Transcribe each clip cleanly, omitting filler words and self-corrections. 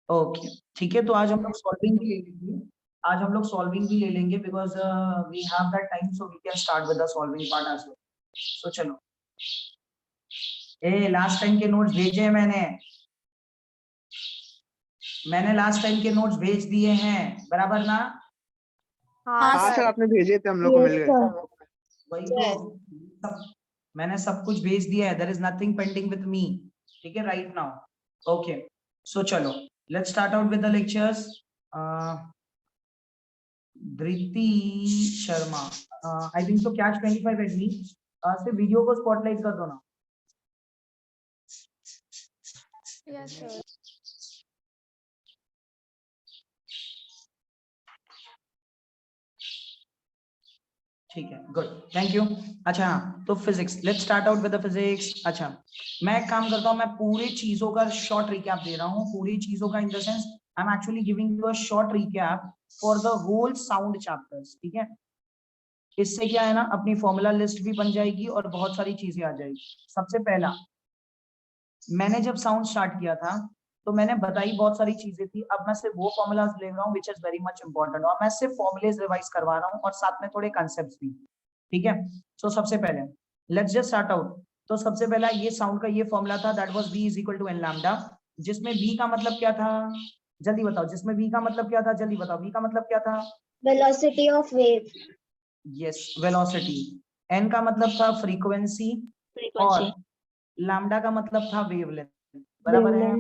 Okay ठीक है, तो आज हम लोग सॉल्विंग भी ले लेंगे, आज हम लोग सॉल्विंग भी ले लेंगे because we have that time, so we can start with the solving part as well. सो चलो, लास्ट टाइम के नोट्स भेजे हैं मैंने लास्ट टाइम के नोट्स भेज दिए हैं, बराबर ना? हाँ सर, आपने भेजे थे, हम लोग को मिल गए। वही तो मैंने सब कुछ भेज दिया है, there is nothing pending with me, ठीक है राइट नाउ। ओके सो चलो, let's start out with the lectures. Dhriti Sharma, I think so catch 25 एडमी, सिर्फ वीडियो को स्पॉटलाइट कर दो ना। Yes sir. ठीक है, गुड, थैंक यू। अच्छा तो physics, let's start out with the physics. अच्छा मैं एक काम करता हूँ, मैं पूरी चीजों का शॉर्ट रिकैप दे रहा हूँ, पूरी चीजों का in the sense I am actually giving you a short recap for the whole sound chapters, ठीक है? इससे क्या है ना, अपनी फॉर्मूला लिस्ट भी बन जाएगी और बहुत सारी चीजें आ जाएगी। सबसे पहला, मैंने जब साउंड स्टार्ट किया था तो मैंने बताई बहुत सारी चीजें थी, अब मैं सिर्फ वो फॉर्मूलाज ले रहा हूँ which is very much important, और मैं सिर्फ फॉर्मुलेज रिवाइज करवा रहा हूँ और साथ में थोड़े कॉन्सेप्ट्स भी, ठीक है? सो सबसे पहले लेट्स जस्ट स्टार्ट आउट। तो सबसे पहला ये साउंड का ये फॉर्मूला था, that was v is equal to n lambda, जिसमें v का मतलब क्या था, जल्दी बताओ, जिसमें v का मतलब क्या था, जल्दी बताओ, v का मतलब क्या था? Velocity of wave. Yes, velocity. n का मतलब था फ्रीक्वेंसी, और लैम्डा का मतलब था वेवलेंथ, बराबर है?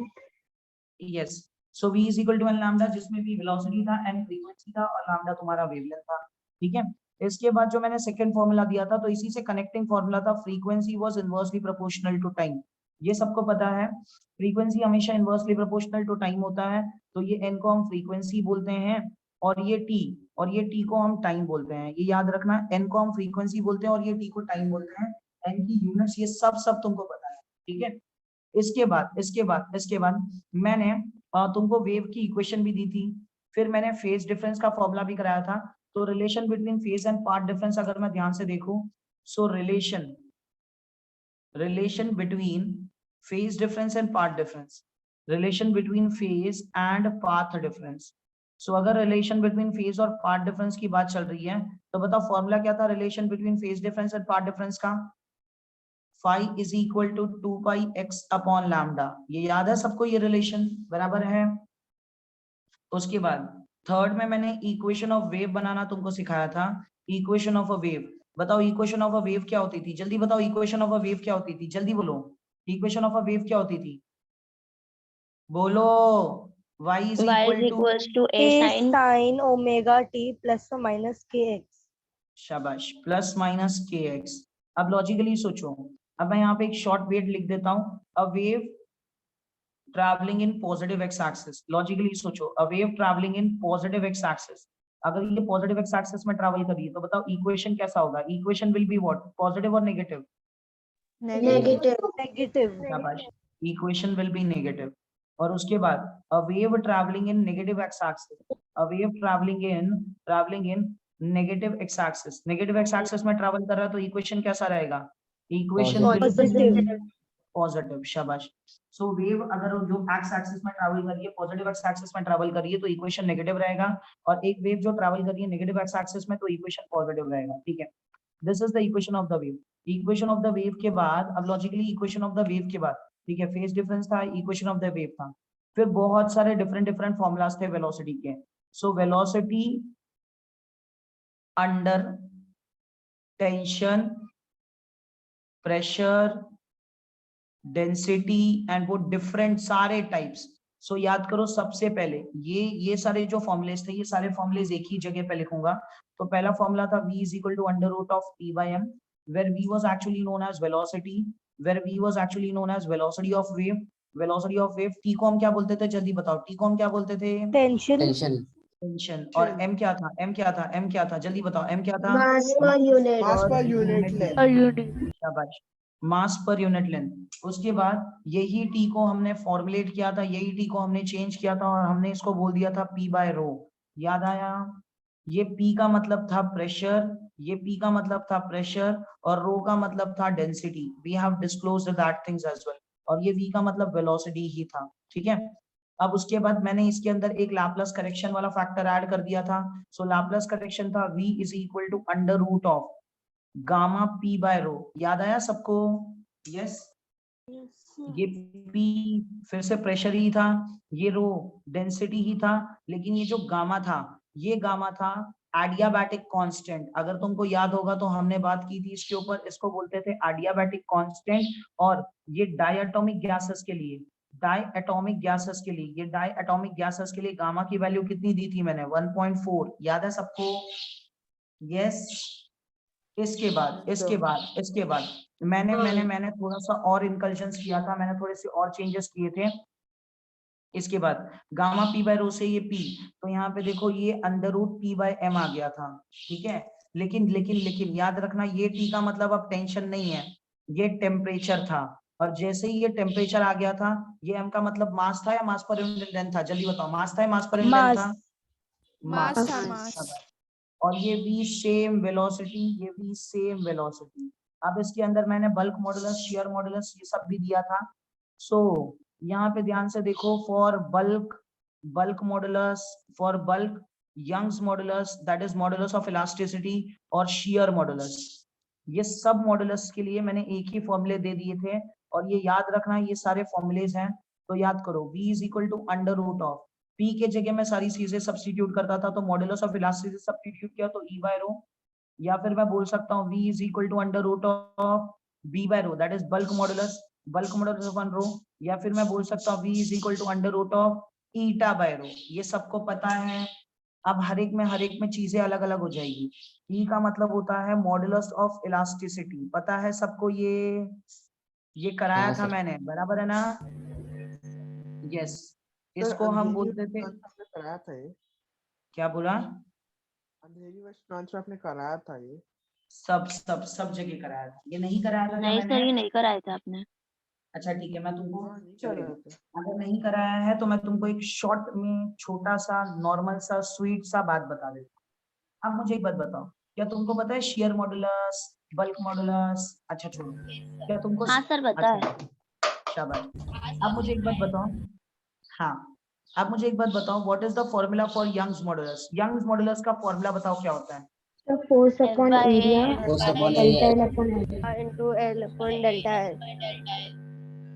Yes, so v is equal to n lambda, जिसमें v वेलोसिटी था, n फ्रीक्वेंसी था और लैम्डा तुम्हारा वेवलेंथ था, ठीक है? इसके बाद जो मैंने सेकंड फॉर्मूला दिया था, तो इसी से कनेक्टिंग फॉर्मूला था, frequency was inversely proportional to time. ये सबको पता है, फ्रीक्वेंसी हमेशा इनवर्सली प्रोपोर्शनल टू टाइम होता है, तो ये n को हम फ्रीक्वेंसी बोलते हैं, और ये t को हम टाइम बोलते हैं। ये याद रखना, n को हम फ्रीक्वेंसी बोलते हैं और ये t को टाइम बोलते हैं, n की यूनिट्स ये सब तुमको पता है, ठीक है? इसके बाद मैंने तुमको वेव की इक्वेशन भी दी थी, फिर मैंने फेज डिफरेंस का फॉर्मूला भी कराया था। तो relation between phase and part difference अगर मैं ध्यान से देखूं, so relation between phase difference and part difference, relation between phase and path difference. So अगर रिलेशन बिटवीन फेज और पार्ट डिफरेंस की बात चल रही है, तो बताओ फॉर्मूला क्या था relation between phase difference and part difference का? phi is equal to 2 pi x upon lambda। ये याद है सबको ये रिलेशन, बराबर है? उसके बाद थर्ड में मैंने इक्वेशन ऑफ वेव बनाना तुमको सिखाया था। इक्वेशन ऑफ अ वेव, बताओ इक्वेशन ऑफ अ वेव क्या होती थी, जल्दी बताओ, इक्वेशन ऑफ अ वेव क्या होती थी, जल्दी बोलो, इक्वेशन ऑफ अ वेव क्या होती थी, बोलो। y is equal to a sin omega t plus or minus kx। शाबाश, प्लस माइनस के एक्स। अब लॉजिकली सोचो, अब मैं यहाँ पे एक शॉर्ट वेव लिख देता हूँ, a wave travelling in positive x axis. Logically सोचो, a wave travelling in positive x axis, अगर ये पॉजिटिव एक्स एक्सिस में ट्रैवल कर रही है तो बताओ इक्वेशन कैसा होगा? Equation will be what, positive और नेगेटिव? नेगेटिव। शाबाश, इक्वेशन विल बी नेगेटिव। और उसके बाद a wave travelling in negative x axis, a wave travelling in negative x axis, negative x axis में ट्रैवल कर रहा है तो इक्वेशन कैसा रहेगा? Equation will B positive. शाबाश। सो वेव अगर जो एक्स एक्सिस में ट्रैवल कर रही है, पॉजिटिव एक्स एक्सिस में ट्रैवल कर रही है तो इक्वेशन नेगेटिव रहेगा, और एक वेव जो ट्रैवल कर रही है नेगेटिव एक्स एक्सिस में तो इक्वेशन पॉजिटिव रहेगा, ठीक है? This is the equation of the wave. Equation of the wave के बाद अब logically equation of the wave के बाद, ठीक है, फेज डिफरेंस था, इक्वेशन ऑफ द वेव था, फिर बहुत सारे डिफरेंट फॉर्मूलाज थे वेलोसिटी के। So velocity under tension, pressure, density and वो डिफरेंट सारे टाइप्स। सो याद करो, सबसे पहले ये सारे जो फॉर्मुलेस थे, ये सारे फॉर्मुलेस एक ही जगह पे लिखूंगा। तो पहला फॉर्मूला था v is equal to under root of p by m, where v was actually known as velocity, velocity of wave. Velocity of wave, t को हम क्या बोलते थे, जल्दी बताओ, t को हम क्या बोलते थे? टेंशन। और m क्या था, जल्दी बताओ, m क्या था? मास पर यूनिट। शाबाश, मास पर यूनिट लेंथ। उसके बाद यही टी को हमने फॉर्मुलेट किया था, यही टी को हमने चेंज किया था और हमने इसको बोल दिया था पी बाय रो। याद आया? ये पी का मतलब था प्रेशर, ये पी का मतलब था प्रेशर, और रो का मतलब था density. We have disclosed that things as well. और ये वी का मतलब वेलोसिटी ही था, ठीक है? अब उसके बाद मैंने इसके अंदर एक लाप्लास करेक्शन वाला फैक्टर ऐड कर दिया था। सो लाप्लास करेक्शन था v is equal to under root of gamma p by rho. याद आया सबको? यस। ये p फिर से प्रेशर ही था, ये रो डेंसिटी ही था, लेकिन ये जो गामा था, ये गामा था एडियाबैटिक कांस्टेंट। अगर तुमको याद होगा तो हमने बात की थी इसके ऊपर, इसको बोलते थे एडियाबैटिक कांस्टेंट। और ये डायटोमिक गैसेस के लिए, डायटोमिक गैसेस के लिए, ये डायटोमिक गैसेस के लिए गामा की वैल्यू कितनी दी थी मैंने? 1.4। याद है सबको? यस। इसके बाद मैंने थोड़ा सा और इंकल्शंस किया था, मैंने थोड़े से और चेंजेस किए थे। इसके बाद गामा पी बाय रो से ये पी, तो यहाँ पे देखो ये under root P by M आ गया था, ठीक है। लेकिन याद रखना ये टी का मतलब अब टेंशन नहीं है, ये टेम्परेचर था। और जैसे ही ये टेम्परेचर आ गया था, ये एम का मतलब मास था या मास पर यूनिट लेंथ था? जल्दी बताओ, मास था या मास पर यूनिट लेंथ था? मास था, मास। मास। और ये v सेम वेलोसिटी, ये v सेम वेलोसिटी। अब इसके अंदर मैंने बल्क मॉडुलस, शियर मॉडुलस ये सब भी दिया था। सो यहाँ पे ध्यान से देखो, for bulk modulus, for bulk Young's modulus that is modulus of elasticity, और शियर मॉडुलस, ये सब मॉडुलस के लिए मैंने एक ही फॉर्मूले दे दिए थे। और ये याद रखना, ये सारे फॉर्मूलेज हैं, तो याद करो v is equal to under root of p के जगह मैं सारी चीजें सब्स्टिट्यूट करता था, तो मॉडुलस ऑफ इलास्टिसिटी सब्स्टिट्यूट किया तो e बाय रो, या फिर मैं बोल सकता हूँ v is equal to under root of b by rho that is bulk modulus of 1 rho, या फिर मैं बोल सकता हूँ v is equal to under root of eta by rho. ये सबको पता है। अब हर एक में चीजें अलग अलग हो जाएगी। e का मतलब होता है मॉडुलस ऑफ इलास्टिसिटी, पता है सबको? ये कराया था मैंने, बराबर है ना? यस। इसको हम बोलते थे, आपने कराया था ये, क्या बोला? अंधेरी वेस्ट ब्रांच में आपने कराया था ये। सब जगह कराया था, ये नहीं कराया था क्या नहीं मैंने? सर, ये नहीं कराया था आपने। अच्छा ठीक है, मैं तुमको, हाँ नहीं चलेगा, कराया था। अगर नहीं कराया है तो मैं तुमको एक शॉर्ट में छोटा सा नॉर्मल सा स्वीट सा बात बता देता हूँ। अब मुझे एक बात बताओ, क्या तुमको पता है शियर मॉडुलस, बल्क मॉडुलस? अच्छा छोड़ो, क्या तुमको, हाँ सर, बता है। अच्छा शाबाश। अब मुझे एक बात बताओ, हाँ, अब मुझे एक बात बताओ, what is the formula for Young's modulus? Young's modulus का फॉर्मूला बताओ क्या होता है? So force upon area Force upon delta area. L upon into L upon delta L.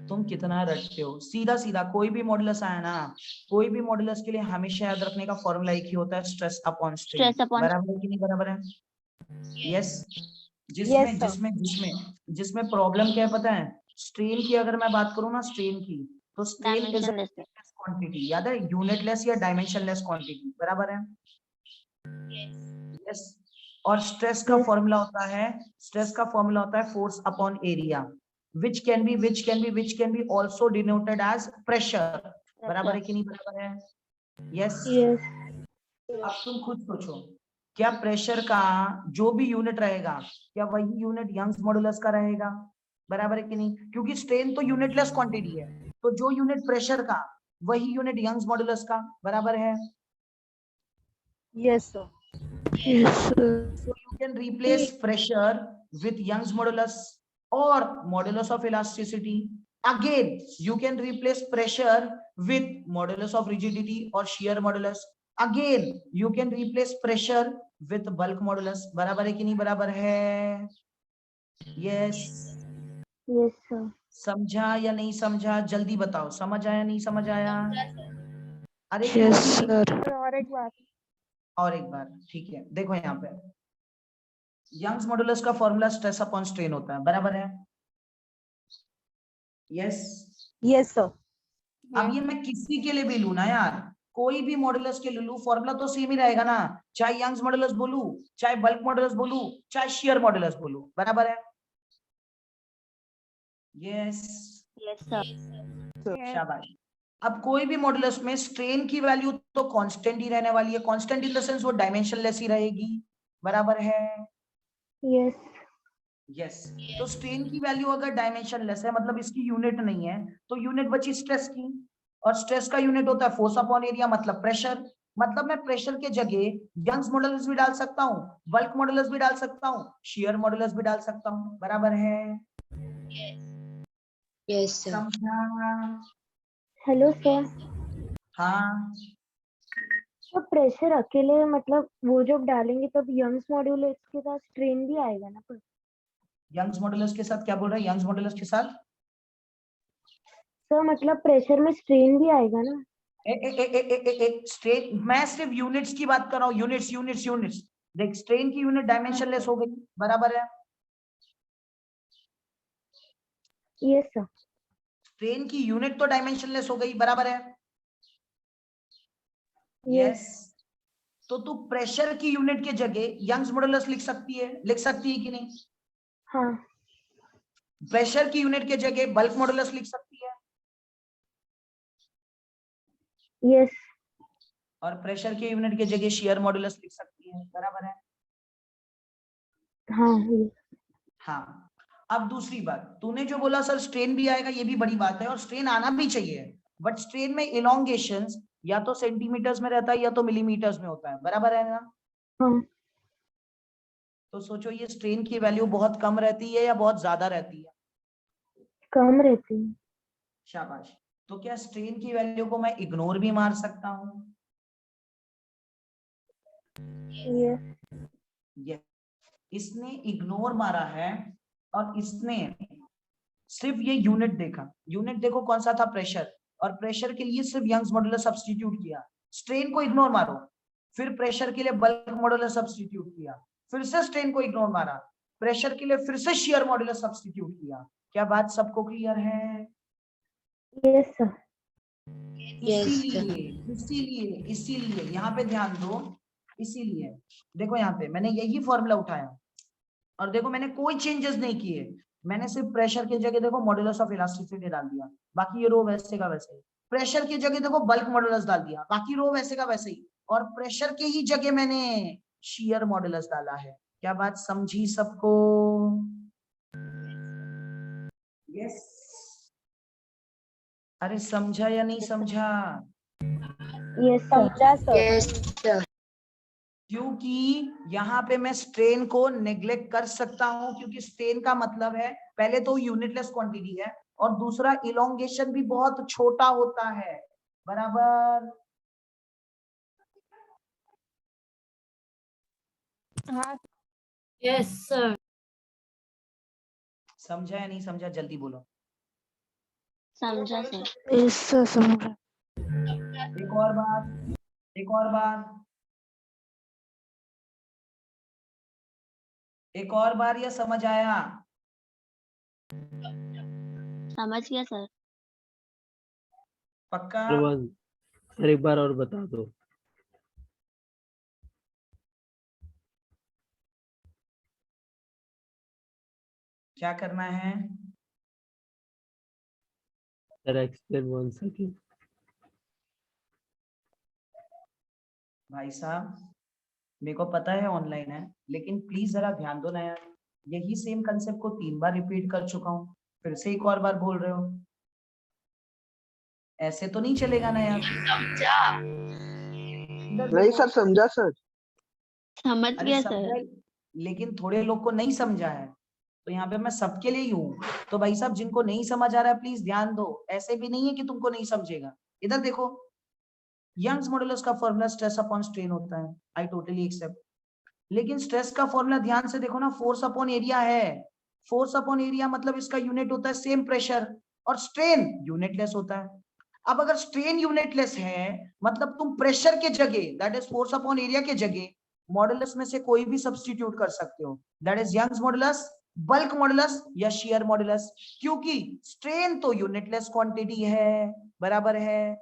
तुम कितना रटते हो, सीधा सीधा कोई भी मॉडुलस आया ना, कोई भी मॉडुलस के लिए हमेशा याद रखने का फॉर्मूला एक ही होता है, stress upon strain. Stress upon. बराबर है कि नहीं बराबर है? यस। Yes, sir. जिसमें प्रॉब्लम क्या है पता है? स्ट्रेन की अगर मैं बात करूँ ना, स्ट्रेन की, तो स्ट्रेन इज डायमेंशनलेस है। क्वांटिटी, याद है? यूनिटलेस या डायमेंशनलेस क्वांटिटी, बराबर है? यस। और स्ट्रेस का Yes. फॉर्मूला होता है force upon area, which can be also denoted as pressure। बराबर है कि नहीं बराबर है? यस। Yes. अब तुम खुद सोचो, क्या प्रेशर का जो भी यूनिट रहेगा, क्या वही यूनिट यंग्स मॉडुलस का रहेगा? बराबर है कि नहीं? क्योंकि स्ट्रेन तो यूनिटलेस क्वांटिटी है, तो जो यूनिट प्रेशर का वही यूनिट यंग्स मॉडुलस का, बराबर है? Yes, sir. Yes, sir. So you can replace pressure with Young's modulus or modulus of elasticity. Again, you can replace pressure with modulus of rigidity or shear modulus. Again, you can replace pressure with bulk modulus. बराबर है कि नहीं बराबर है? Yes. Yes, sir. समझा या नहीं समझा? जल्दी बताओ, समझ आया नहीं समझ आया? अरे Yes, क्यों नहीं? sir. और एक बार, ठीक है, देखो यहाँ पे यंग्स मॉडुलस का फॉर्मूला स्ट्रेस अपॉन स्ट्रेन होता है, बराबर है? यस। Yes, sir. अब ये मैं किसी के लिए भी लू ना यार, कोई भी मॉडुलस के लिए लू, फॉर्मूला तो सेम ही रहेगा ना, चाहे यंग्स मॉडुलस बोलू, चाहे बल्क मॉडुलस बोलू, चाहे शियर मॉडुलस बोलू, बराबर है? यस। Yes sir. शाबाश। अब कोई भी मॉडुलस में स्ट्रेन की वैल्यू तो कांस्टेंट ही रहने वाली है, कांस्टेंट इन द सेंस वो डायमेंशनलेस ही रहेगी, बराबर है? Yes. यस। तो स्ट्रेन की वैल्यू अगर डायमेंशनलेस है, मतलब इसकी यूनिट नहीं है, तो यूनिट बची स्ट्रेस की, और स्ट्रेस का यूनिट होता है फोर्स अपॉन एरिया, मतलब प्रेशर। मतलब मैं प्रेशर के जगह यंग्स मॉडुलस भी डाल सकता हूँ, बल्क मॉडुलस भी डाल सकता हूँ, शियर मॉडुलस भी डाल सकता हूँ, बराबर है? Yes, sir. समझा? Hello, sir. हाँ तो प्रेशर अकेले मतलब वो जब डालेंगे तब यंग्स मॉड्यूलस के साथ स्ट्रेन भी आएगा ना पर यंग्स मॉडुलस के साथ क्या बोल रहा है? यंग्स मॉडुलस के साथ सर मतलब प्रेशर में स्ट्रेन भी आएगा ना। स्ट्रेन, मैं सिर्फ यूनिट्स की बात कर रहा हूँ, यूनिट्स यूनिट्स यूनिट्स। देख स्ट्रेन की यूनिट डायमेंशनलेस हो गई, बराबर है? Yes sir. स्ट्रेन की यूनिट तो डायमेंशनलेस हो गई, बराबर है? यस। तो तू प्रेशर की यूनिट के जगह यंग्स मॉडुलस लिख सकती है कि नहीं? हाँ। प्रेशर की यूनिट के जगह बल्क मॉडुलस लिख सकती है, यस। और प्रेशर की यूनिट के जगह शियर मॉडुलस लिख सकती है, बराबर है? हाँ yes। हाँ। अब दूसरी बात, तूने जो बोला सर स्ट्रेन भी आएगा, ये भी बड़ी बात है और स्ट्रेन आना भी चाहिए, बट स्ट्रेन में इलोंगेशंस या तो सेंटीमीटर्स में रहता है या तो मिलीमीटर्स में होता है, बराबर है ना? हाँ। तो सोचो ये स्ट्रेन की वैल्यू बहुत कम रहती है या बहुत ज्यादा रहती है? कम रहती है। शाबाश। तो क्या स्ट्रेन की वैल्यू को मैं इग्नोर भी मार सकता हूँ? यस। ये इसने इग्नोर मारा है और इसने सिर्फ ये यूनिट देखा, यूनिट देखो कौन सा था? प्रेशर, और प्रेशर के लिए सिर्फ यंग्स मॉडुलस सब्स्टिट्यूट किया। स्ट्रेन को इग्नोर मारो, फिर प्रेशर के लिए बल्क मॉडुलस सब्स्टिट्यूट किया, फिर से स्ट्रेन को इग्नोर मारा, प्रेशर के लिए फिर से शियर मॉडुलस सब्स्टिट्यूट किया। क्या बात सबको क्लियर है? Yes sir. इसीलिए यहाँ पे ध्यान दो, इसीलिए देखो यहाँ पे मैंने यही फॉर्मूला उठाया और देखो मैंने कोई चेंजेस नहीं किए, मैंने सिर्फ प्रेशर की जगह देखो मॉडुलस ऑफ इलास्टिसिटी डाल दिया, बाकी ये रो वैसे का वैसे ही। प्रेशर की जगह देखो बल्क मॉडुलस डाल दिया, बाकी रो वैसे का वैसे ही। और प्रेशर के ही जगह मैंने शियर मॉडुलस डाला है। क्या बात समझी सबको? यस। अरे समझा या नहीं समझा? यस समझा सर। क्योंकि यहाँ पे मैं स्ट्रेन को नेग्लेक्ट कर सकता हूं, क्योंकि स्ट्रेन का मतलब है पहले तो यूनिटलेस क्वांटिटी है और दूसरा इलोंगेशन भी बहुत छोटा होता है, बराबर? हाँ यस सर। समझा या नहीं समझा? जल्दी बोलो। समझा सर। यस सर समझा। एक और बार, एक और बार, एक और बार, या समझ आया? समझ गया सर। पक्का? सर एक बार और बता दो। क्या करना है? Sir explain one second. भाई साहब मेरे को पता है ऑनलाइन है, लेकिन प्लीज जरा ध्यान दो ना यार, यही सेम कंसेप्ट को 3 बार रिपीट कर चुका हूँ, फिर से एक और बार बोल रहे हो, ऐसे तो नहीं चलेगा ना यार। इधर नहीं देखो। सर, समझा सर। समझ अरे गया समझा, सर। लेकिन थोड़े लोग को नहीं समझा है, तो यहाँ पे मैं सबके लिए ही हूँ। तो भाई साहब जिनको नहीं समझ आ रहा है प्लीज ध्यान दो, ऐसे भी नहीं है कि तुमको नहीं समझेगा। इधर देखो, यंग्स मॉडुलस का फॉर्मूला स्ट्रेस अपॉन स्ट्रेन होता है, आई टोटली एक्सेप्ट, लेकिन स्ट्रेस का फॉर्मूला ध्यान से देखो ना, फोर्स अपॉन एरिया है। फोर्स अपॉन एरिया मतलब इसका यूनिट होता है सेम प्रेशर, और स्ट्रेन यूनिटलेस होता है। अब अगर स्ट्रेन यूनिटलेस है मतलब तुम प्रेशर के जगह that is force upon area के जगह मॉडुलस में से कोई भी सब्स्टिट्यूट कर सकते हो, that is Young's modulus, bulk modulus या शियर मॉडुलस, क्योंकि स्ट्रेन तो यूनिटलेस क्वांटिटी है, बराबर है?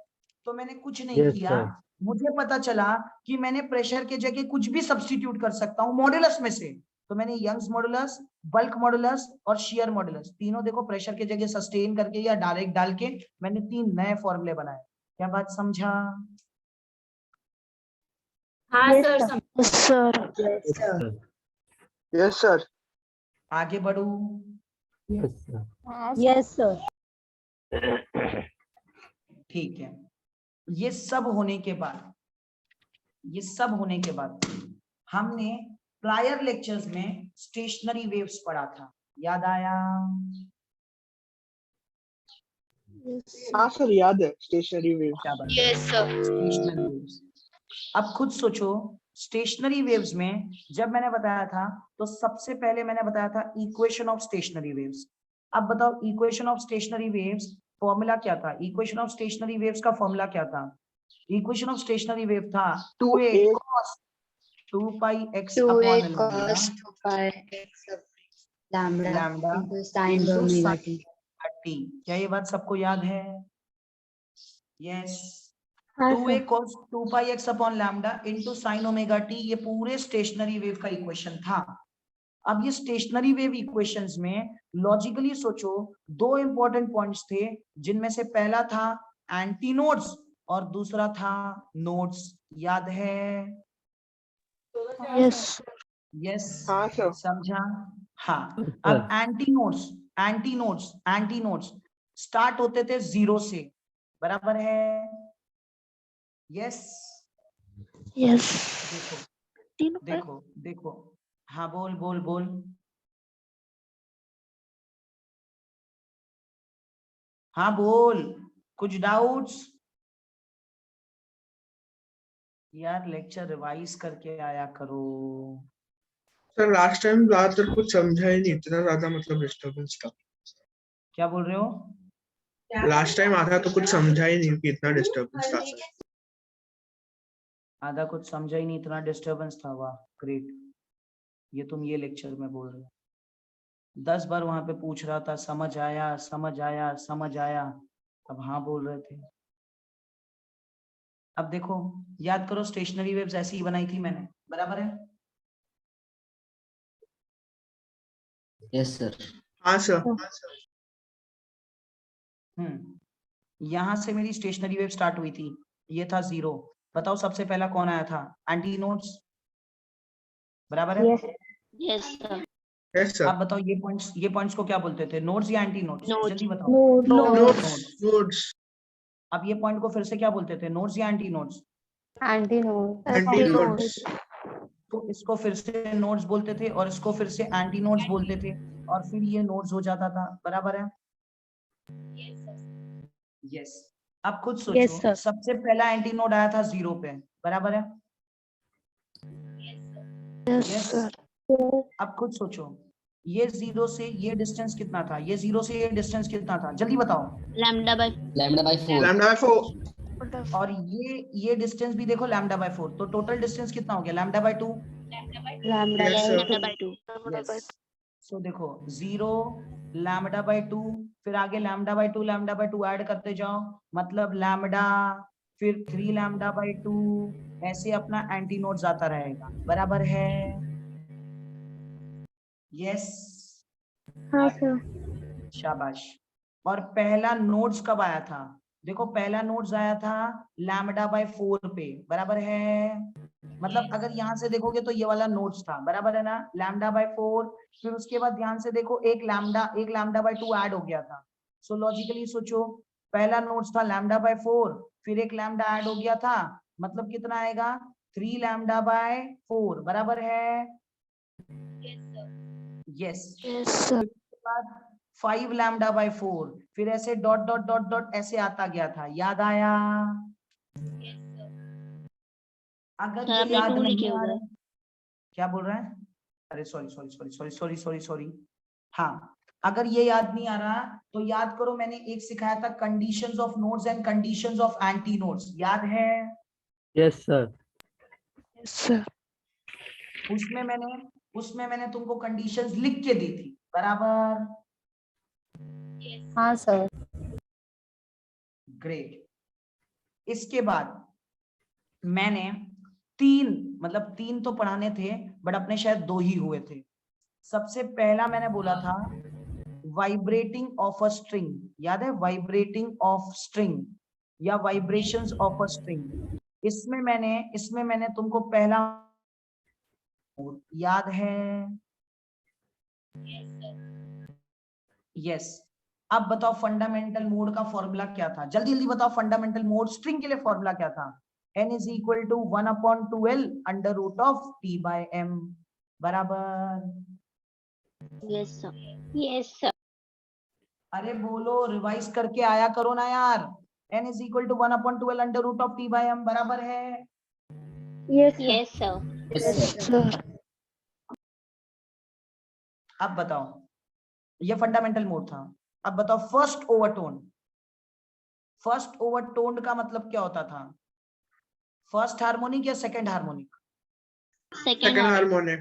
तो मैंने कुछ नहीं यस किया, सर। मुझे पता चला कि मैंने प्रेशर के जगह कुछ भी सब्स्टिट्यूट कर सकता हूं मॉडुलस में से, तो मैंने यंग्स मॉडुलस, बल्क मॉडुलस और शियर मॉडुलस तीनों देखो प्रेशर के जगह सस्टेन करके या डायरेक्ट डाल के मैंने 3 नए फॉर्मूले बनाए। क्या बात समझा? हाँ yes sir sir. Sir yes sir. Yes sir. आगे बढ़ू? Yes sir. हाँ यस सर। ठीक है। ये सब होने के बाद, ये सब होने के बाद हमने प्रायर लेक्चर्स में स्टेशनरी वेव्स पढ़ा था, याद आया? हाँ सर याद है स्टेशनरी वेव। शाबाश। Yes, sir. Stationery waves. अब खुद सोचो, स्टेशनरी वेव्स में जब मैंने बताया था तो सबसे पहले मैंने बताया था इक्वेशन ऑफ स्टेशनरी वेव्स। अब बताओ equation of stationery waves formula क्या था? इक्वेशन ऑफ स्टेशनरी वेव्स का फॉर्मूला क्या था? इक्वेशन ऑफ स्टेशनरी वेव था 2a cos 2 pi x 2a upon cos 2 pi x lambda lambda into sin into omega sin t. t। क्या ये बात सबको याद है? यस। हाँ 2a sir. cos 2 pi x upon lambda into sin omega t, ये पूरे स्टेशनरी वेव का इक्वेशन था। अब ये स्टेशनरी वेव इक्वेशंस में लॉजिकली सोचो, दो इंपॉर्टेंट पॉइंट्स थे जिनमें से पहला था एंटी नोड्स और दूसरा था नोड्स। याद है? Yes yes. हाँ सर। समझा? हाँ। सर अब एंटी नोड्स स्टार्ट होते थे 0 से, बराबर है? यस। यस देखो देखो देखो, हाँ बोल बोल बोल। हाँ बोल, कुछ डाउट्स? यार लेक्चर रिवाइज करके आया करो। सर लास्ट टाइम ज्यादातर कुछ समझा ही नहीं, इतना ज्यादा मतलब डिस्टर्बेंस था। क्या बोल रहे हो? लास्ट टाइम आधा तो कुछ समझा ही नहीं कि इतना डिस्टर्बेंस था सर। आधा कुछ समझा ही नहीं, इतना डिस्टरबेंस था? वाह ग्रेट। ये तुम ये लेक्चर में बोल रहे हो। 10 बार वहां पे पूछ रहा था समझ आया समझ आया समझ आया, अब हाँ बोल रहे थे। अब देखो, याद करो स्टेशनरी वेव्स ऐसी ही बनाई थी मैंने, बराबर है? Yes sir. हाँ सर। यहाँ से मेरी स्टेशनरी वेव स्टार्ट हुई थी, ये था 0। बताओ सबसे पहला कौन आया था? एंटी नोड्स, बराबर है? Yes yes sir. Yes sir. अब बताओ ये पॉइंट्स को क्या बोलते थे? नोड्स या एंटी नोड्स? Nodes. जल्दी बताओ। Nodes nodes. अब ये पॉइंट को फिर से क्या बोलते थे? नोड्स या anti nodes? Anti node. Anti nodes. तो इसको फिर से नोड्स बोलते थे और इसको फिर से एंटी नोड्स बोलते थे, और फिर ये नोड्स हो जाता था, बराबर है? यस। अब खुद सोचो, Yes, sir. सबसे पहला एंटी नोड आया था 0 पे, बराबर है? यस। अब खुद सोचो, ये 0 से ये डिस्टेंस कितना था? ये 0 से ये डिस्टेंस कितना था? जल्दी बताओ। Lambda by lambda by 4। Lambda by 4। और ये डिस्टेंस भी देखो लैम्डा बाय 4, तो टोटल डिस्टेंस कितना हो गया? Lambda by 2। Lambda Yes, by sir. Lambda by 2। Yes. So देखो 0 लैम्डा बाय 2, फिर आगे लैम्डा बाय 2 ऐड करते जाओ, मतलब लैम्डा, फिर 3 लैम्डा बाय 2, ऐसे अपना एंटी नोड्स आता रहेगा, बराबर है? यस। हाँ सर। शाबाश। और पहला नोड्स कब आया था? देखो पहला नोड्स आया था लैम्डा बाय 4 पे, बराबर है? मतलब अगर यहाँ से देखोगे तो ये वाला नोड्स था, बराबर है ना? लैम्डा बाय 4, फिर उसके बाद ध्यान से देखो एक लैम्डा बाय 2 ऐड हो गया था। सो लॉजिकली सोचो, पहला नोड्स था लैम्डा बाय 4, फिर एक लैम्डा ऐड हो गया था, मतलब कितना आएगा? 3 लैम्डा बाय 4, बराबर है? यस। सर। 5 लैम्डा बाय 4, फिर ऐसे डॉट डॉट डॉट डॉट ऐसे आता गया था, याद आया? अगर सर ये आपने याद 2 नहीं लिखे आ हुए रहा, हैं। क्या बोल रहा है? अरे सॉरी। हाँ, अगर ये याद नहीं आ रहा तो याद करो, मैंने एक सिखाया था conditions of nodes and conditions of anti nodes, याद है? Yes sir. सर। उसमें मैंने तुमको कंडीशंस लिख के दी थी, बराबर? हाँ सर। ग्रेट। इसके बाद मैंने 3 तो पढ़ाने थे, बट अपने शायद 2 ही हुए थे। सबसे पहला मैंने बोला था वाइब्रेटिंग ऑफ अ स्ट्रिंग, याद है? वाइब्रेटिंग ऑफ स्ट्रिंग या वाइब्रेशंस ऑफ अ स्ट्रिंग। इसमें मैंने तुमको पहला, याद है? यस। अब बताओ फंडामेंटल मोड का फॉर्मूला क्या था? जल्दी जल्दी बताओ, फंडामेंटल मोड स्ट्रिंग के लिए फॉर्मूला क्या था? n is equal to 1/2l under root of t by m, बराबर? Yes sir. Yes sir. अरे बोलो, रिवाइज करके आया करो ना यार। n is equal to 1/12 under root of t by m बराबर है। Yes, sir. Yes, sir. Yes, sir. अब बताओ, ये फंडामेंटल मोड था। अब बताओ फर्स्ट ओवरटोन। फर्स्ट ओवरटोन का मतलब क्या होता था? फर्स्ट हार्मोनिक या second harmonic? Second second harmonic.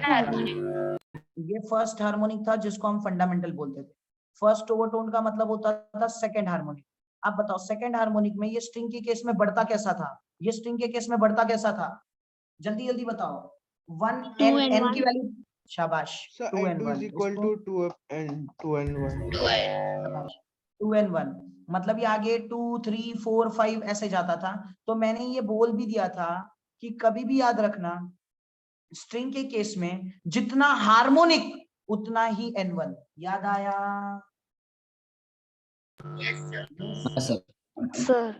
Harmonic. ये फर्स्ट हार्मोनिक था जिसको हम फंडामेंटल बोलते थे। फर्स्ट ओवरटोन का मतलब होता था सेकंड हार्मोनिक। अब बताओ सेकंड हार्मोनिक में ये स्ट्रिंग के केस में बढ़ता कैसा था? ये स्ट्रिंग के केस में बढ़ता कैसा था? जल्दी जल्दी बताओ। 1 Two n and n one. की वैल्यू, शाबाश, So 2 and n2 1 is equal to 2 and 2 and 1. 2 and 1 मतलब ये आगे 2 3 4 5 ऐसे जाता था। तो मैंने ये बोल भी दिया था कि कभी भी याद रखना, स्ट्रिंग के केस में जितना हार्मोनिक उतना ही n1। याद आया? Yes, sir. Sir.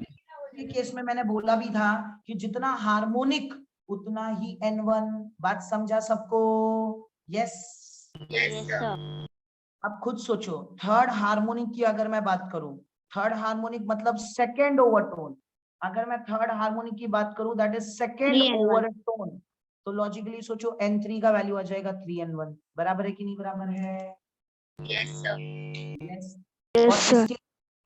के केस में मैंने बोला भी था कि जितना हार्मोनिक उतना ही n1। बात समझा सबको? यस। Yes, sir. अब खुद सोचो, थर्ड हार्मोनिक की अगर मैं बात करूं, थर्ड हार्मोनिक मतलब सेकेंड ओवरटोन। अगर मैं थर्ड हार्मोनिक की बात करूं, that is second 3 and 1. Overtone. तो लॉजिकली सोचो n3 का वैल्यू आ जाएगा 3n1। बराबर है कि नहीं बराबर है? Yes, sir. यस। Yes, और sir.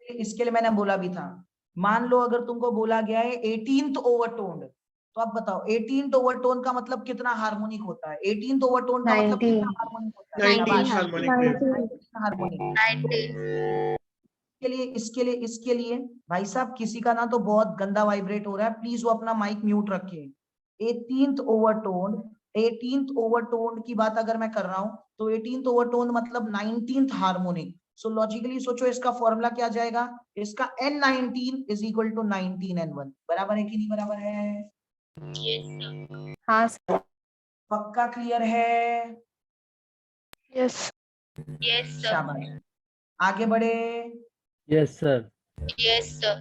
इसके लिए मैंने बोला भी था, मान लो अगर तुमको बोला गया है 18th ओवरटोन, तो अब बताओ 18th ओवरटोन का मतलब कितना हार्मोनिक होता है? 18th ओवरटोन का मतलब 19 कितना हार्मोनिक होता है? 19 शाबाश। Harmonic wave. 19 हार्मोनिक। इसके लिए भाई साहब किसी का ना तो बहुत गंदा वाइब्रेट हो रहा है, प्लीज वो अपना माइक म्यूट रखे। 18th ओवरटोन, 18th ओवरटोन की बात अगर मैं कर रहा हूं तो 18th ओवरटोन मतलब 19th हार्मोनिक। सो लॉजिकली सोचो इसका फॉर्मूला क्या जाएगा? इसका n19 is equal to 19n1। बराबर है कि नहीं बराबर है? हाँ sir. पक्का क्लियर है? Yes. Yes, sir. शाबाश, आगे बढ़े। Yes, sir. Yes, sir.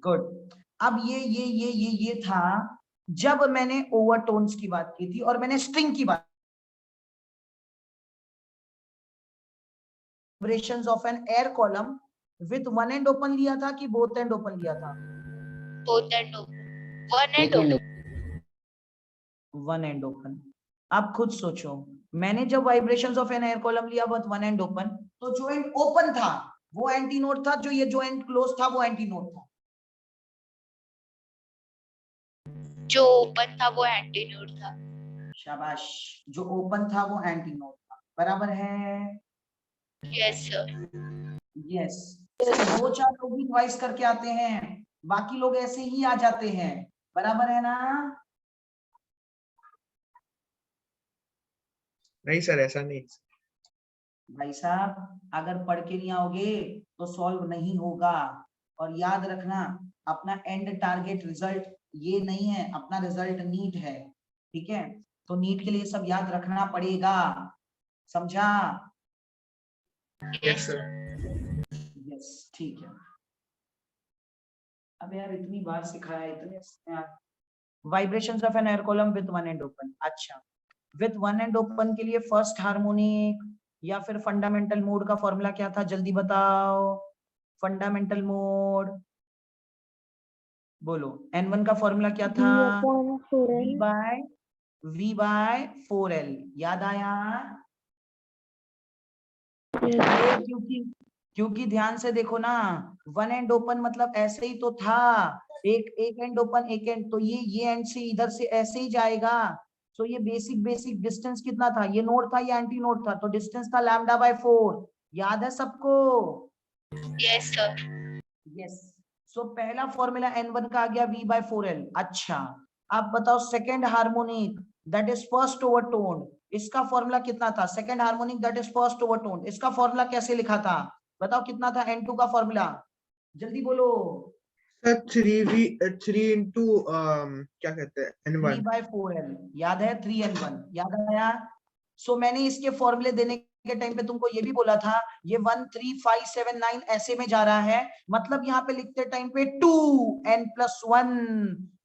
Good. अब ये था जब मैंने ओवरटोन्स की बात की थी और मैंने स्ट्रिंग की बात, vibrations of an air column with one end open लिया था कि बोथ एंड ओपन लिया था? Both and open. One and open. One end open. आप खुद सोचो, मैंने जब vibrations of an air column लिया विद वन एंड ओपन, तो जो एंड ओपन था वो एंटी नोड था, जो ये जो एंड क्लोज था वो एंटी नोड था। जो ओपन था वो एंटीनोड था। शाबाश, जो ओपन था वो एंटी नोड था। बराबर है? Yes, sir. यस। सिर्फ 2-4 लोग ही ट्वाइस करके आते हैं, बाकी लोग ऐसे ही आ जाते हैं। बराबर है ना? नहीं सर, ऐसा नहीं। भाई साहब अगर पढ़ के नहीं आओगे तो सॉल्व नहीं होगा। और याद रखना, अपना एंड टारगेट रिजल्ट ये नहीं है, अपना रिजल्ट नीट है। ठीक है? तो नीट के लिए सब याद रखना पड़ेगा। समझा? Yes sir. यस, ठीक है। अब यार इतनी बार सिखाया, इतने vibrations of an air column with one end open. अच्छा, विद वन एंड ओपन के लिए फर्स्ट हार्मोनिक या फिर फंडामेंटल मोड का फॉर्मूला क्या था? जल्दी बताओ। फंडामेंटल मोड बोलो। N1 का फॉर्मूला क्या था? V by 4L। याद आया? ये क्योंकि ध्यान से देखो ना, वन एंड ओपन मतलब ऐसे ही तो था, एक एंड ओपन एक एंड, तो ये एंड से इधर से ऐसे ही जाएगा। तो ये बेसिक डिस्टेंस कितना था? ये नोड था, ये एंटी नोड था, तो डिस्टेंस था लैम्डा बाय 4। याद है सबको? Yes, sir. यस। सो पहला फॉर्मूला N1 का आ गया V by 4L। अच्छा, अब बताओ second harmonic that is first overtone, इसका फॉर्मूला कितना था? Second harmonic that is first overtone, इसका फॉर्मूला कैसे लिखा था? बताओ कितना था N2 का फॉर्मूला? जल्दी बोलो। सर 3 into क्या कहते हैं, N1। 3 by 4L। याद है? 3N1। याद आया? सो मैंने इसके फॉर्मूले देने के टाइम पे तुमको ये भी बोला था, ये 1 3 5 7 9 ऐसे में जा रहा है, मतलब यहाँ पे लिखते टाइम पे 2n+1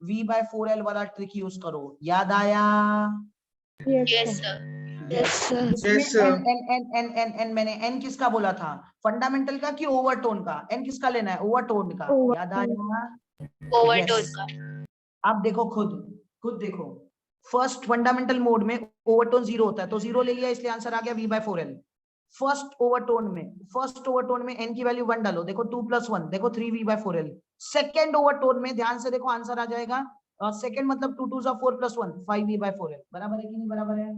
V by 4L वाला ट्रिक यूज करो। याद आया? Yes, sir. Yes, sir. Yes, sir. N मैंने एन किसका बोला था, फंडामेंटल का कि ओवरटोन का, एन किसका लेना है, ओवरटोन का, याद आया? Overtone Yes. का। आप देखो खुद देखो, फर्स्ट फंडामेंटल मोड में ओवरटोन 0 होता है, तो 0 ले लिया, इसलिए आंसर आ गया v/4l। फर्स्ट ओवरटोन में n की वैल्यू 1 डालो, देखो 2 + 1, देखो 3v/4l। सेकंड ओवरटोन में ध्यान से देखो, आंसर आ जाएगा, सेकंड मतलब 2 2 4 + 1 5v/4l। बराबर है कि नहीं बराबर है?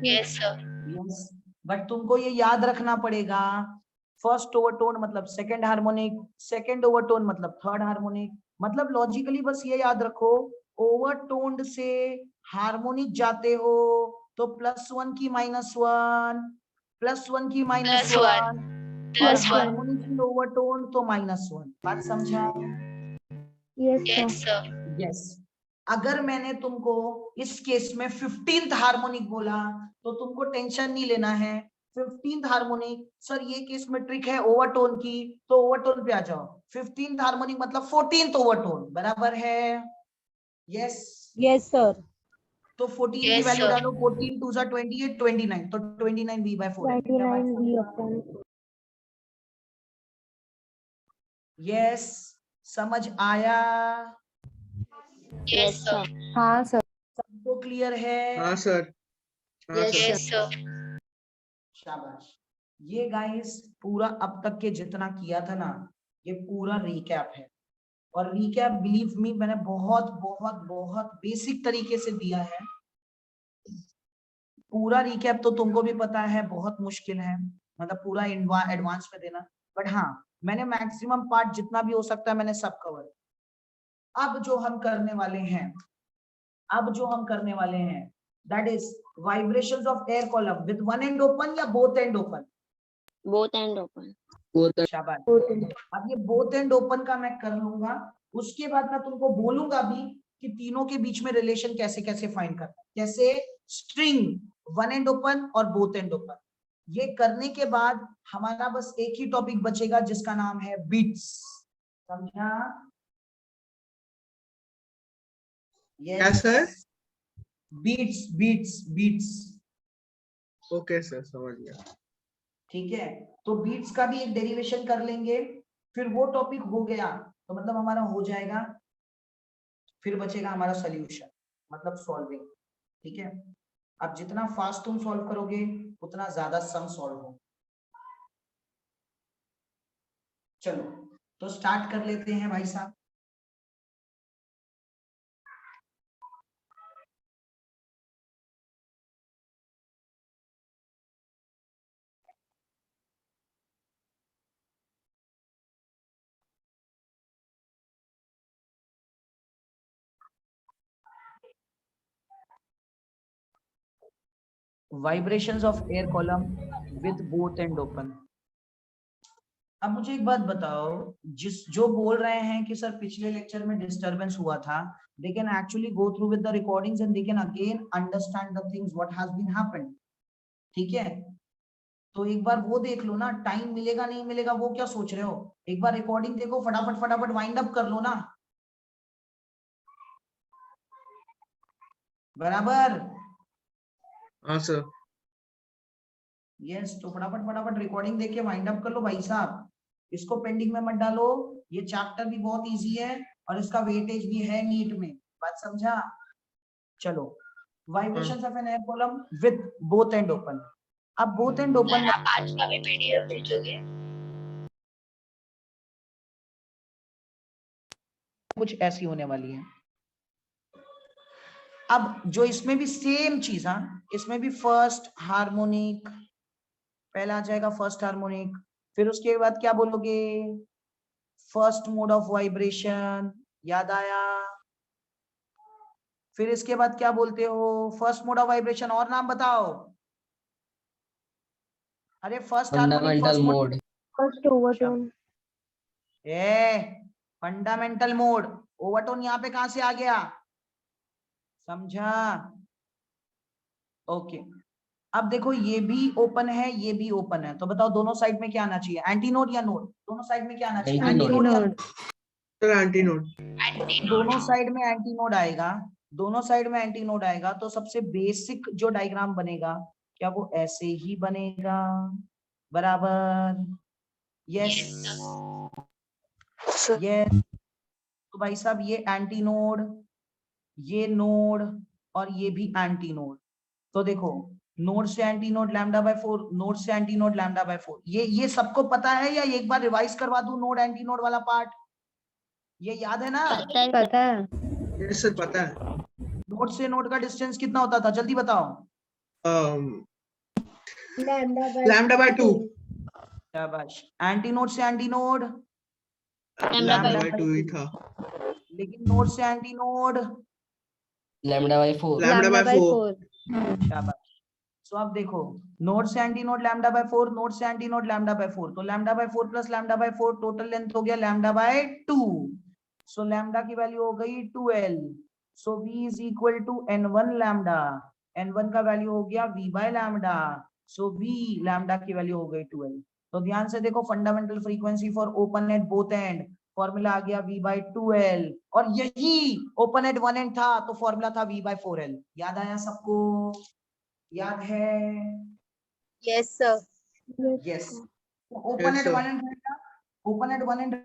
Yes sir. यस, बट तुमको ये याद रखना पड़ेगा, फर्स्ट ओवरटोन मतलब सेकंड हार्मोनिक, सेकंड ओवरटोन मतलब थर्ड हार्मोनिक। मतलब लॉजिकली बस ये याद रखो, ओवरटोन्ड से हार्मोनिक जाते हो तो +1 की -1, +1 की -1, और +1। हार्मोनिक की ओवरटोन तो -1। बात समझा? Yes sir. Yes sir. Yes. अगर मैंने तुमको इस केस में 15th हार्मोनिक बोला तो तुमको टेंशन नहीं लेना है। 15th हार्मोनिक, सर ये केस में ट्रिक है ओवरटोन की, तो ओवरटोन पे आ जाओ। 15th हार्मोनिक मतलब 14th ओवरटोन, बराबर है? यस। Yes, sir. तो 14 की Yes, वैल्यू sir. डालो, 14 2 28, 29, तो 29 v/4l। 29 v/4l। यस, समझ आया? Yes sir. हाँ सर। सबको क्लियर है? हाँ सर। हाँ Yes, सर। Yes sir. शाबाश। ये गाइस पूरा अब तक के जितना किया था ना, ये पूरा रिकैप है। और रिकैप बिलीव मी, मैंने बहुत बहुत बहुत बेसिक तरीके से दिया है। पूरा रिकैप तो तुमको भी पता है बहुत मुश्किल है, मतलब पूरा एडवांस में देना, बट हाँ मैंने मैक्सिमम पार्ट जितना भी हो सकता है मैंने सब कवर। अब जो हम करने वाले हैं that is vibrations of air column with one end open या both end open. Both and open. शाबाश। अब ये बोथ एंड ओपन का मैं कर लूंगा, उसके बाद मैं तुमको बोलूंगा भी कि तीनों के बीच में रिलेशन कैसे कैसे फाइंड करना, कैसे स्ट्रिंग, वन एंड ओपन और बोथ एंड ओपन। ये करने के बाद हमारा बस एक ही टॉपिक बचेगा जिसका नाम है बीट्स। समझा? क्या sir? Beats beats beats. Okay sir, समझ गया। ठीक है, तो बीट्स का भी एक डेरिवेशन कर लेंगे, फिर वो टॉपिक हो गया तो मतलब हमारा हो जाएगा, फिर बचेगा हमारा सॉल्यूशन मतलब सॉल्विंग। ठीक है, अब जितना फास्ट तुम सॉल्व करोगे उतना ज्यादा सम सॉल्व हो। चलो तो स्टार्ट कर लेते हैं भाई साहब। Vibrations of air column with both end open. अब मुझे एक बात बताओ, जो बोल रहे हैं कि सर पिछले लेक्चर में डिस्टरबेंस हुआ था, they can actually go through with the recordings and they can again understand the things what has been happened। ठीक है, तो एक बार वो देख लो ना, टाइम मिलेगा नहीं मिलेगा वो क्या सोच रहे हो, एक बार रिकॉर्डिंग देखो, फटाफट फटाफट वाइंड अप कर लो ना। बराबर? हाँ सर। यस, तो फटाफट फटाफट रिकॉर्डिंग देख के वाइंड अप कर लो भाई साहब, इसको पेंडिंग में मत डालो। ये चैप्टर भी बहुत इजी है और इसका वेटेज भी है नीट में। बात समझा? चलो, vibrations of an air column with both end open. अब बोथ एंड ओपन सर आप आज का भी पीडीएफ भेजोगे? कुछ ऐसी होने वाली है। अब जो इसमें भी सेम चीज, हाँ इसमें भी फर्स्ट हार्मोनिक पहला आ जाएगा, फर्स्ट हार्मोनिक, फिर उसके बाद क्या बोलोगे, फर्स्ट मोड ऑफ वाइब्रेशन, याद आया? फिर इसके बाद क्या बोलते हो, फर्स्ट मोड ऑफ वाइब्रेशन, और नाम बताओ। अरे first harmonic, first mode, first overtone. Fundamental mode. Overtone यहाँ पे कहां से आ गया, समझा? ओके, अब देखो ये भी ओपन है ये भी ओपन है, तो बताओ दोनों साइड में क्या आना चाहिए, एंटी नोड या नोड? दोनों साइड में क्या आना चाहिए, एंटी नोड या नोड? Sir anti node. दोनों साइड में एंटी नोड आएगा, दोनों साइड में एंटी नोड आएगा तो सबसे बेसिक जो डायग्राम बनेगा क्या वो ऐसे ही बनेगा, बराबर? Yes sir yes. तो भाई साहब ये एंटी नोड, ये नोड और ये भी एंटी नोड। तो देखो नोड से antinode lambda by 4, node से एंटी नोड लैम्डा बाय 4, ये सबको पता है या एक बार रिवाइज करवा दूं नोड एंटी नोड वाला पार्ट? ये याद है ना? पता है पता है यस सर पता है। नोड से नोड का डिस्टेंस कितना होता था, जल्दी बताओ। Lambda by 2। शाबाश। एंटी नोड से antinode lambda lambda by by 2 ही था। लेकिन नोड से antinode lambda by 4। Lambda lambda by by 4। 4 शाबाश। सो अब देखो नोड से antinode lambda by 4, node से एंटी नोड लैम्डा बाय 4, तो lambda by 4 plus lambda by 4 total length हो गया लैम्डा बाय 2। सो लैम्डा की वैल्यू हो गई 2l। So v is equal to n1 lambda, n1 का value हो गया v by lambda. So v lambda की वैल्यू हो गई 2l। तो ध्यान से देखो fundamental frequency for open at both end, formula आ गया v बाय 2l, और यही ओपन एट वन एंड था तो फॉर्मूला था v बाय 4l। याद आया सबको? याद है? Yes, sir. Yes. Open Yes, at sir. One end, open at one and